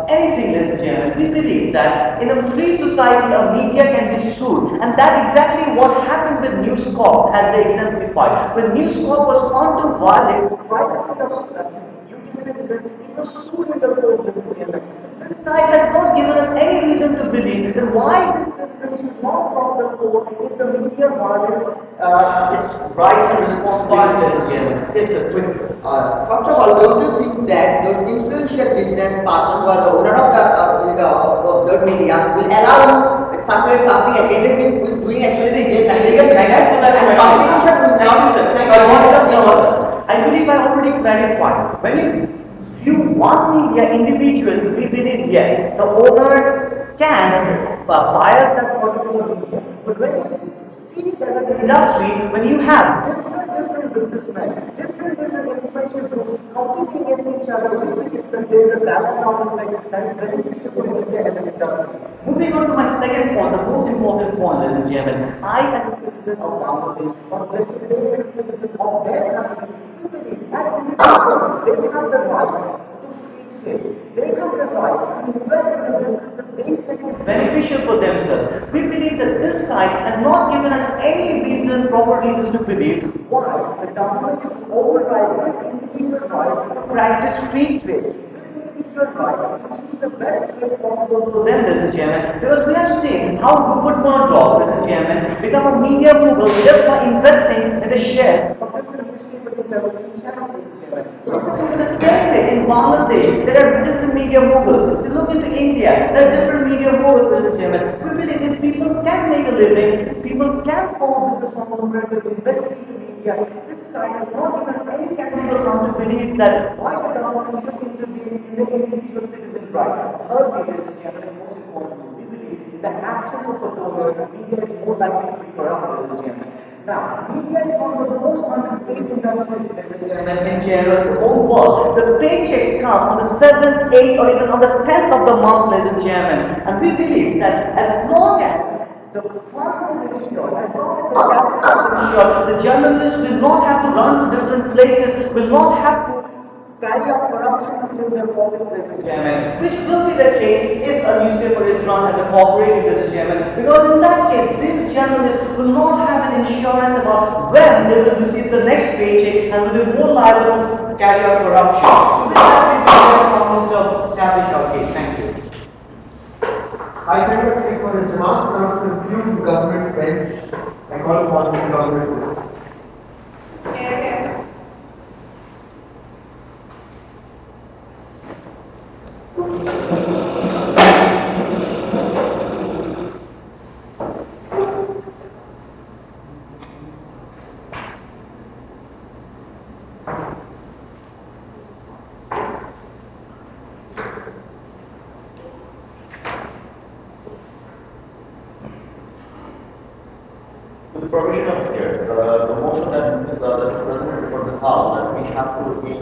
anything, ladies and gentlemen. We believe that in a free society, a media can be sued, and that's exactly what happened with News Corp, as they exemplified. When News Corp was found to violate privacy of UK citizens, it was sued in the court, ladies and gentlemen. This side has not given us any reason to believe that why this citizen should not cross the court if the media violates its rights and responsibilities, ladies and gentlemen. Yes, sir, quick, sir. First of all, don't you think that those influential business partners who are the owner of the media will allow you to circulate something against him who is doing actually the illegal and competition will Thank you, sir. Thank you. I believe I already clarified. When you view one media individually, we believe yes, the owner can bias that particular media. But when you see it as an industry, when you have different businessmen, different influential groups competing against each other, we believe that there is a balance of effect that is beneficial for India as an industry. Moving on to my second point, the most important point, ladies and gentlemen, I as a citizen of Bangladesh, or let's say they as a citizen of their country, we believe as individuals, they have the right to free trade. They have the right to invest in the business that they think is beneficial for themselves. We believe that this side has not given us any reason, proper reasons to believe why the government should override this individual right to practice free trade. This individual right to choose the best trade possible for them, ladies and gentlemen. Because we have seen how Rupert Murdoch, ladies and gentlemen, become a media mogul just by investing in the shares of different newspapers and television channels, ladies and gentlemen. In the same way, in Bangladesh, there are different media moguls. If you look into India, there are different media moguls, ladies and gentlemen. We believe if people can make a living, if people can form a business from cooperative, invest into media, this side has not given us any tangible ground to believe that why the government should intervene in the individual citizen right. Thirdly, ladies and gentlemen, and most importantly, we believe in the absence of a donor, media is more likely to be corrupt, ladies and gentlemen. Now, media is one of the most underpaid industries, ladies and gentlemen, in general, in the whole world. The paychecks come on the 7th, 8th, or even on the 10th of the month, ladies and gentlemen. And we believe that as long as the fund is ensured, as long as the capital is ensured, the journalists will not have to run to different places, will not have to carry out corruption to fill their pockets, ladies and gentlemen, which will be the case if a newspaper is run as a cooperative, ladies and gentlemen, because in that case, these journalists will not have an insurance about when they will receive the next paycheck and will be more liable to carry out corruption. So with that, we have promised to establish our case. Thank you. I thank the speaker for his remarks. Now to conclude the government bench, I call upon the government. With the permission of the chair, the motion that is presented before the House, that we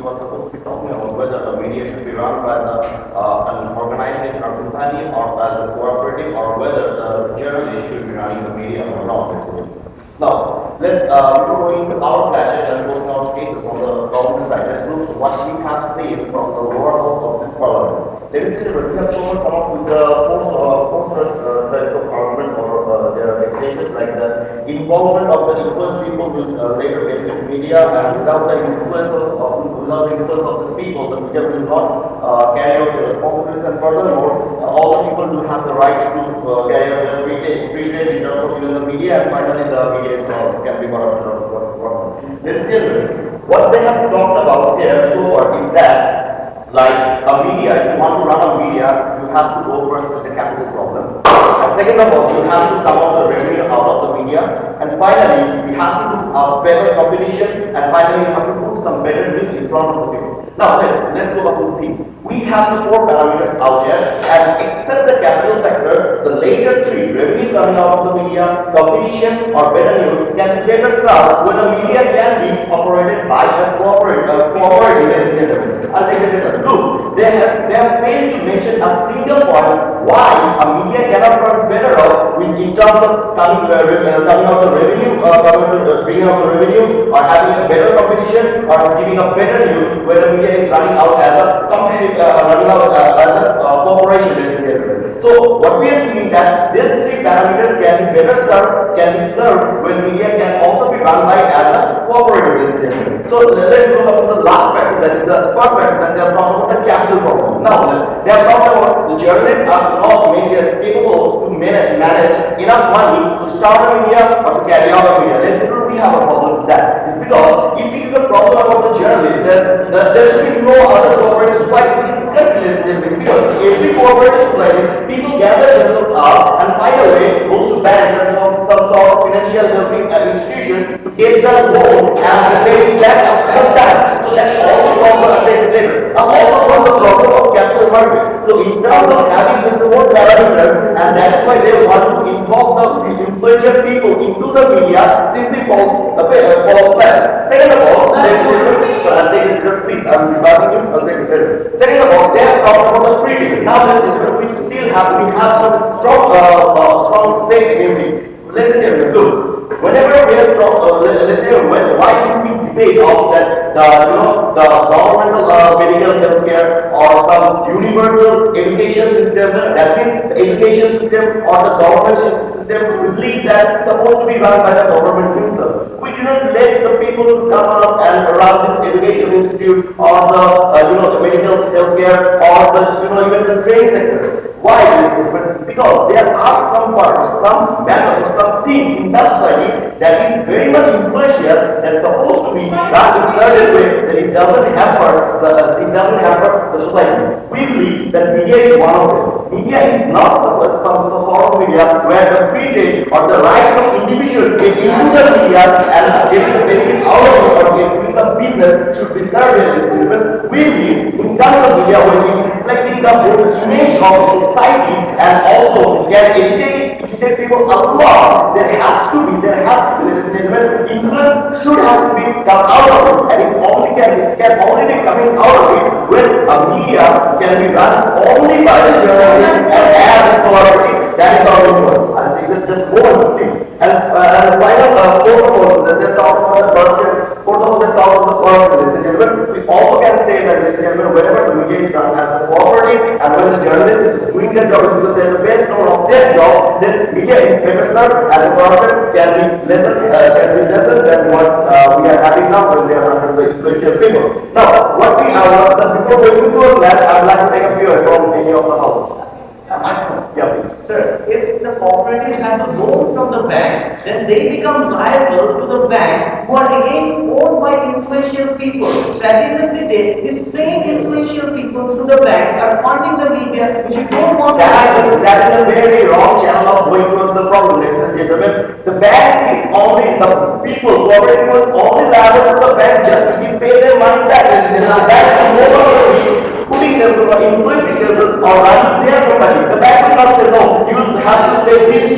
were supposed to be talking about whether the media should be run by an organization or company or as a cooperative, or whether the journalist should be running the media or not. Basically. Now, let's before going to our clashes and going out cases on the government side, let's look at what we have seen from the lower house of this parliament. Ladies and gentlemen, we have so much come up with the post types of arguments or their extensions, like the involvement of the influenced people will later benefit media, and without the influence of the people, the media will not carry out their responsibilities. And furthermore, all the people do have the rights to carry out their free trade in terms of even the media, and finally the media can be corrupted or Ladies and gentlemen, what they have talked about here so far is that, like a media, if you want to run a media, you have to go first with the capital problem. And second of all, you have to come out the revenue out of the media. And finally, you have to do a better competition. And finally, you have to put some better news in front of the people. Now, let's go back to the things. We have the 4 parameters out there, and except the capital factor, the later 3, revenue coming out of the media, competition, or better news, can better serve when the media can be operated by a cooperative. I'll take the data. Look, they have failed to mention a single point why a media cannot run better off in terms of coming out the revenue, bringing out the revenue, or having a better competition, or giving a better news when the media is running out as a competitive, corporation, ladies and gentlemen. So what we are thinking that these three parameters can be served when media can also be run by as a cooperative, ladies and gentlemen. So let's look at the last factor, that is the first factor, that they are talking about the capital problem. Now they are talking about the journalists are not capable to manage enough money to start a media or to carry out a media. Let's say we have a problem with that. It's because if it is a problem about the journalist, then there should be no other cooperative societies in this country, ladies and gentlemen. Because every cooperative society, people gather themselves up and find a way, goes to banks and some sort of financial helping institution to get the loan and pay it back after some time. So that's also solve the also the problem of capital market. So in terms of having this more parameter, and that's why they want to involve the influential people into the media, simply falls back. Second of all, I'll take it, please, I'm inviting you, I'll take it. Second of all, they have talked about the freedom. Now we have some strong stake against it. Listen here, look. Whenever we have let's say why do we debate of that the governmental medical health care or some universal education system, that means the education system or the government system, we believe that supposed to be run by the government himself. We do not let the people to come up and run this education institute or the medical health care or even the trade sector. Why this? Because there are some parts, some matters, some things in that society that is very much influential, that's supposed to be run in certain way that it doesn't hamper the society. We believe that media is one of them. Media is not some sort of media where the free trade or the rights of individuals get into the media and getting the benefit out of it or getting some business should be served in this level. We believe in terms of media when it's reflecting the whole image of society and also can educate people a lot, there has to be, ladies and gentlemen, influence should have to be come out of it, and it only can only be coming out of it when a media can be run only by the journalists and as a cooperative. That is our input. I think that's just one thing. And final fourth of all, they talk about the corruption. Fourth of all, they talk about the corruption, ladies and gentlemen. We also can say that, ladies and gentlemen, whenever the media is run as a cooperative and when the journalist is doing their job because they are the best known of their job, then media is better served and the corruption can be lesser than what we are having now when they are under the influential people. Now, what we have before going to that, I would like to take a view from any of the house. Yeah, please. Sir, if the cooperatives have a loan from the bank, then they become liable to the banks who are again owned by influential people. So at the end of the day, these same influential people through the banks are funding the media, which you don't want to happen. That is a very wrong channel of going towards the problem, ladies and gentlemen. The bank is only the people, cooperative people only liable to the bank just to pay their money back. The bank is no longer putting themselves or influencing themselves or running their company. The bank will not say, no, you have to say this, you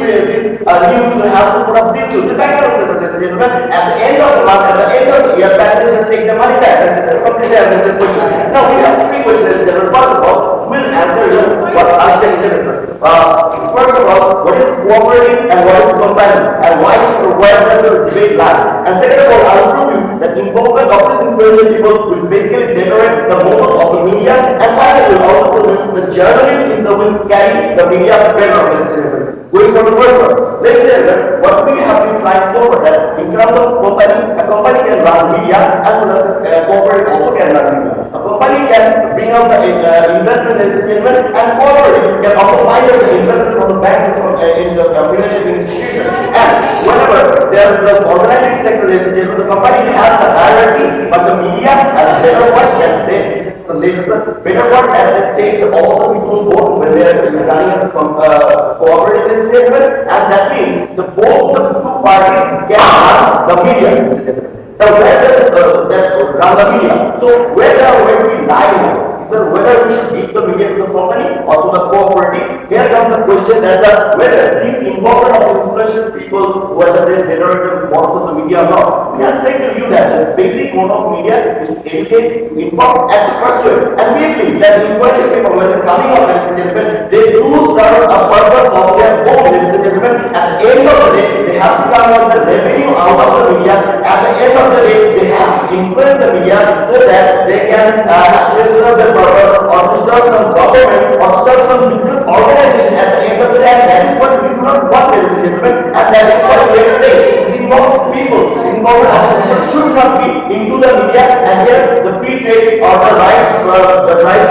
have to put up this, the bank will say that, ladies and gentlemen, at the end of the month, at the end of the year, bank will just take the money back and completely answer the question. Now we have three questions, ladies and gentlemen. First of all, we'll answer what I'll say in first of all, what is cooperating and what is companion and where does the debate lie? And second of all, I will prove you that involvement of these influential people will basically decorate the models of the media, and finally will also prove you the journalists in the will carry the media better. Going for the first one, let's say that what we have been trying so far that in terms of company, a company can run media as well as a corporate also can run media. A company can bring out the investment and cooperative can also find the investment from the bank from the financial institution. And whenever there is the organizing sector, the company has the hierarchy, but the media has a better one can take. So better one can take all the people's vote when they are running as a cooperative statement, and that means both the two parties can run the media. Now where does that run the media? So where are we lying? Sir, whether we should give the media to the company or to the cooperative, here comes the question that whether this involvement of influential people, whether they generate the modes of the media or not, we are saying to you that the basic mode of media is to educate, to inform, and to persuade. And we believe that the influential people, when they're coming up, ladies and gentlemen, they do serve a purpose of their own, ladies and gentlemen. At the end of the day, they have to come out the revenue out of the media. At the end of the day, they have to influence the media so that they can serve their purpose or to serve some government or to serve some business organization. At the end of the day, that is what we do not want, ladies and gentlemen, and that is what we are saying. Involved people, involved people should not be into the media, and here the free trade or the rights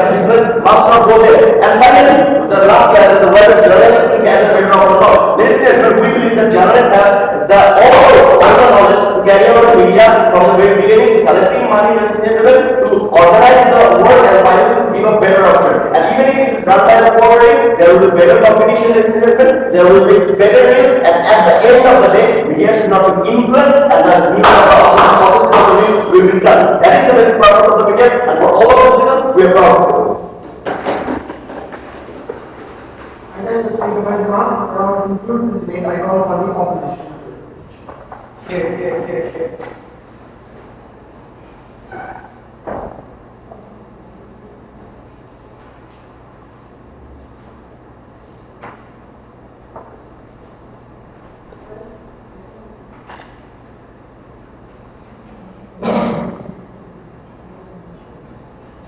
business must not go there. And finally, the last slide is whether journalists can carry the better or not. Ladies and gentlemen, we believe that journalists have the all the knowledge to carry out the media from the very beginning, collecting money, ladies and gentlemen, to organize the work and finally to give a better option. And even if it is done by the cooperative, there will be better competition, ladies and gentlemen, there will be better news, and at the end of the day, media should not be influenced, and the media will be done. That is the basic purpose of the media, and for all of us reasons, we are proud of it. And then the three remarks, now to conclude this debate, I call upon the opposition.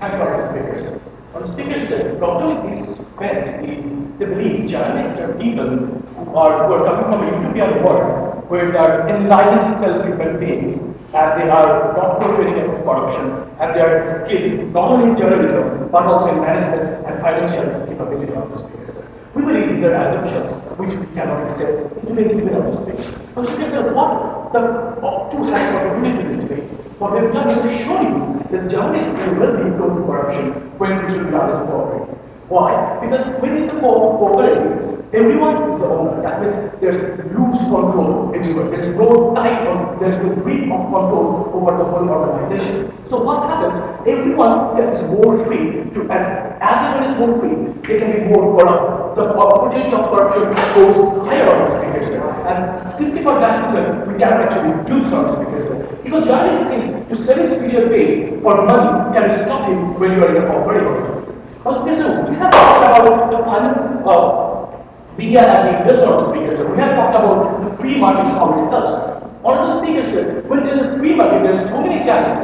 Thanks, Dr. Speaker, sir. Our speaker said, the problem with this event is they believe journalists are people who are coming from a utopian world where they are enlightened, self-driven beings and they are not portraying of corruption and they are skilled not only in journalism but also in management and financial capability of the speaker, sir. We believe these are assumptions which we cannot accept in today's debate of the speaker. But speaker, sir, what the two has contributed to this debate? What we have done is to show you that journalists will be prone to corruption when they should be honest and cooperative. Why? Because when it's a cooperative, everyone is the owner. That means there's loose control everywhere. There's no tight or there's no grip of control over the whole organization. So what happens? Everyone is more free to, and as everyone is more free, they can be more corrupt. The opportunity of corruption goes higher on the speakers. And simply for that reason, we cannot actually do so on the speakers. If a journalist thinks to sell his feature base for money, can stop him when you are in a cooperative? Also, we have talked about the final media as the investor of the speakers. We have talked about the free market, how it does. On the speakers, when there's a free market, there's too many chances.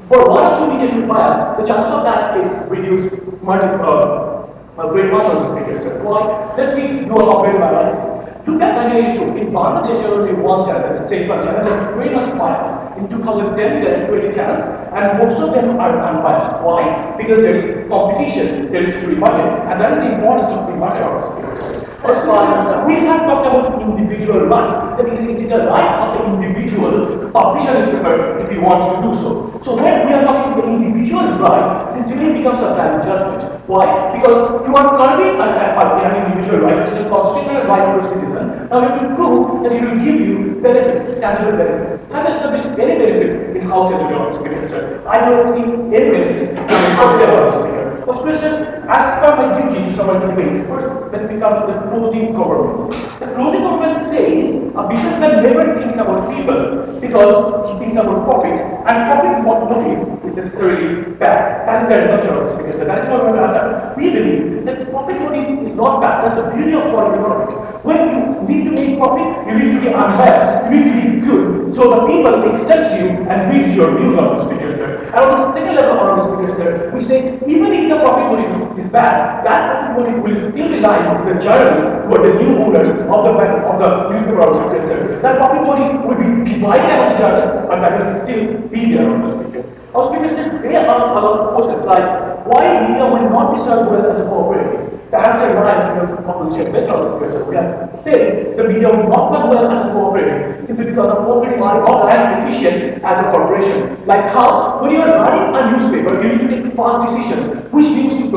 For one or two media to be biased, the chances of that is reduced very much on the speakers. Why? Let me do a comparative analysis. Look at 1982. In Bangladesh, there was only one channel, the state one channel, that was very much biased. In 2010, there are 20 channels, and most of them are unbiased. Why? Because there is competition, there is free market, and that is the importance of free market on the speakers. We have talked about individual rights. That is, it is a right of the individual to publish a newspaper if he wants to do so. So when we are talking about the individual right, this debate becomes a value judgment. Why? Because you are curbing an individual right, which is a constitutional right for a citizen. Now you have to prove that it will give you benefits, tangible benefits. Have you established any benefits in house education experience, sir? I don't see any benefits in how they are speaker. As per my duty to summarize the debate, first let me come to the closing government. The closing government says a businessman never thinks about people because he thinks about profit, and profit motive is necessarily bad. That is the assumption of the speaker. That is what we have. We believe that profit motive is not bad. That's the beauty of modern economics. When you need to make profit, you need to be unbiased, you need to be good, so the people accepts you and reads your views on the speaker, sir. And on the second level of the speaker, sir, we say even if the profit motive is bad, that profit motive will still rely on the journalists who are the new owners of the newspaper or speaker, sir. That profit motive will be divided among the journalists, but that will still be there on the speaker. Our speaker said they asked a lot of questions like why media will not be served well as a cooperative. The answer lies in the opposition methods. We have said the media will not work well as a cooperative simply because the cooperative are not as efficient as a corporation. Like how, when you are running a newspaper, you need to take fast decisions. Which news to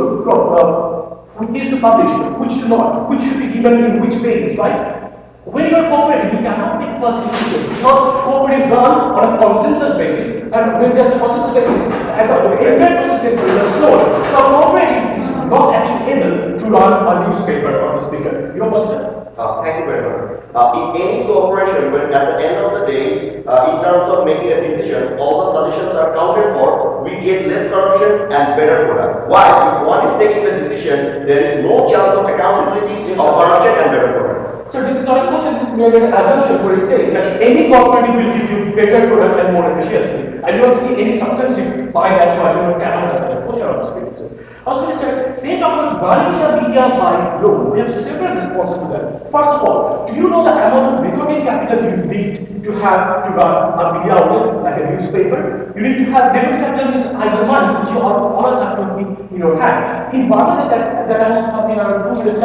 publish, which should not, which should be given in which pages, right? When you are cooperative, you cannot make first decisions because cooperative run on a consensus basis, and when there's a consensus basis, and the entire process gets very slow. So a cooperative is not actually able to run a newspaper or a speaker. You know what, sir? Thank you very much. In any cooperation, when at the end of the day, in terms of making a decision, all the suggestions are counted for, we get less corruption and better product. Why? If one is taking the decision, there is no chance of accountability of corruption and better product. So this is not a question, this is merely an assumption where it says that any cooperative will give you better product and more efficiency. I do not see any substantive by that, so I do not cannot answer that question on the screen. I was going to say, they talk about running a media by law. We have several responses to that. First of all, do you know the amount of recording capital you need to have to run a media outlet like a newspaper? You need to have recording capital means idle money, which you always have to be in your hand. In Bangladesh, that amounts to something around $2 million.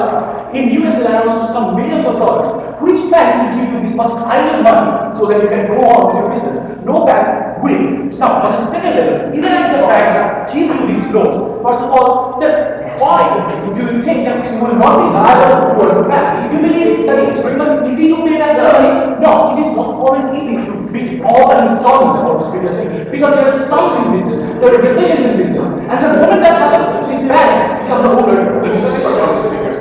In US, it amounts to some millions of dollars. Which bank will give you this much idle money so that you can go on with your business? No bank will. Now, at the second level, even if the banks give you these loans, first of all, why do you think that you will not be liable towards the banks? You believe that it's very much easy to pay that money? No, it is not always easy to meet all the installments of this business because there are slumps in business, there are recessions in business, and the moment that happens, these banks become the owner of the newspaper or the speakers.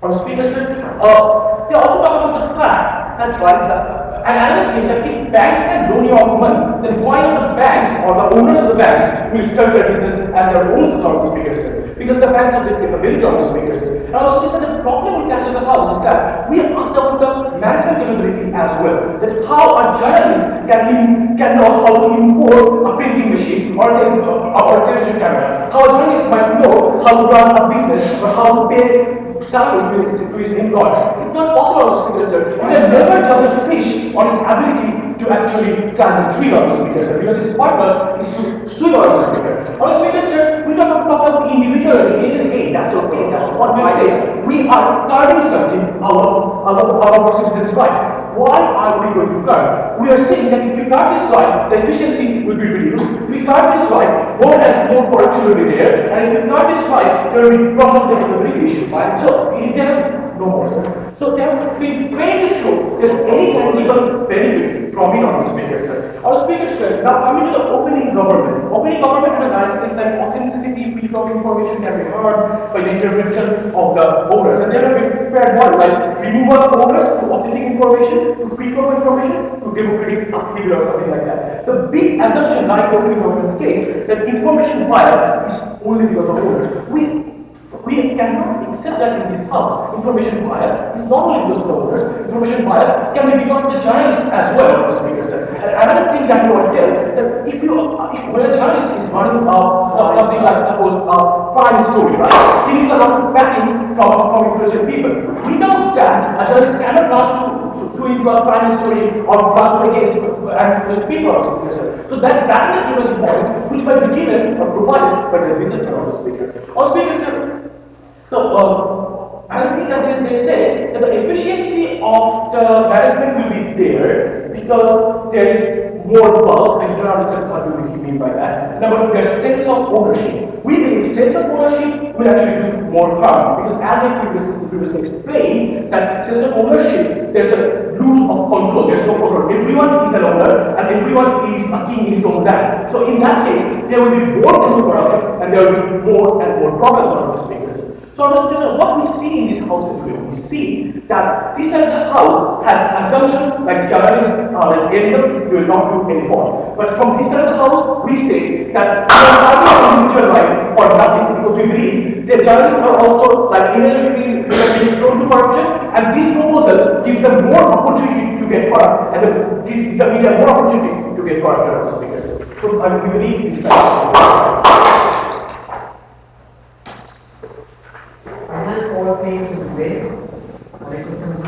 Or speakers, they also talk about the fact that and another thing that if banks can loan you out money, then why the banks or the owners of the banks will start their business as their own authority speakers? Because the banks have the capability of the speakers. And also we said the problem with that in the house is that we asked about the management capability as well. That how a journalist can know how to import a printing machine or television camera. How a journalist might know how to run a business or how to pay salary to his employers. It's not possible on the speaker, sir. You can never judge a fish on its ability to actually climb a tree on the speaker, sir, because his purpose is to swim on the speaker. On the speaker, sir, we talk about individually again and again. That's okay. That's what we say. We are carving something out of our citizens' rights. Why are we going to curb? We are saying that if we curb this right, the efficiency will be reduced. If we curb this right, more and more corruption will be there. And if we curb this right, there will be problem with the regulations. So there are no more, sir. So they have been trained to show there's any tangible benefit from it on the speaker, sir. Our speaker, sir, now coming to the opening government. Opening government analysis things like authenticity, freedom of information can be heard by the intervention of the owners. And there have been fair one, like removal of owners to authentic information, to freedom of information, to democratic activity or something like that. The big assumption like opening government's case that information bias is only because of owners. We cannot accept that in this house. Information bias is not only because of the owners, information bias can be because of the journalists as well, Mr. Speaker, sir. And another thing that you want to tell, that if when a journalist is running something like suppose a crime story, right? He needs a lot of backing from influential people. Without that, a journalist cannot run through into a crime story or run against influential people, Mr. Speaker, sir. So that is very much important, which might be given or provided by the business of the speaker. Or speaker, sir. So, I think that they say that the efficiency of the management will be there because there is more bulk, and you don't understand what do we mean by that. Number two, there's sense of ownership. We believe sense of ownership will actually do more harm because as I previously explained, that sense of ownership, there's a lose of control, there's no control. Everyone is an owner and everyone is a king in his own land. So in that case, there will be more corruption and there will be more and more problems on the speakers. So what we see in this house today, we see that this side of the house has assumptions like journalists, like angels, we will not do any more. But from this side of the house, we say that we are having an individual right for nothing because we believe that journalists are also like inevitably prone to corruption, and this proposal gives them more opportunity to get corrupt, and gives the media more opportunity to get corrupt, speakers. So we believe this side. All claims in debate. My question is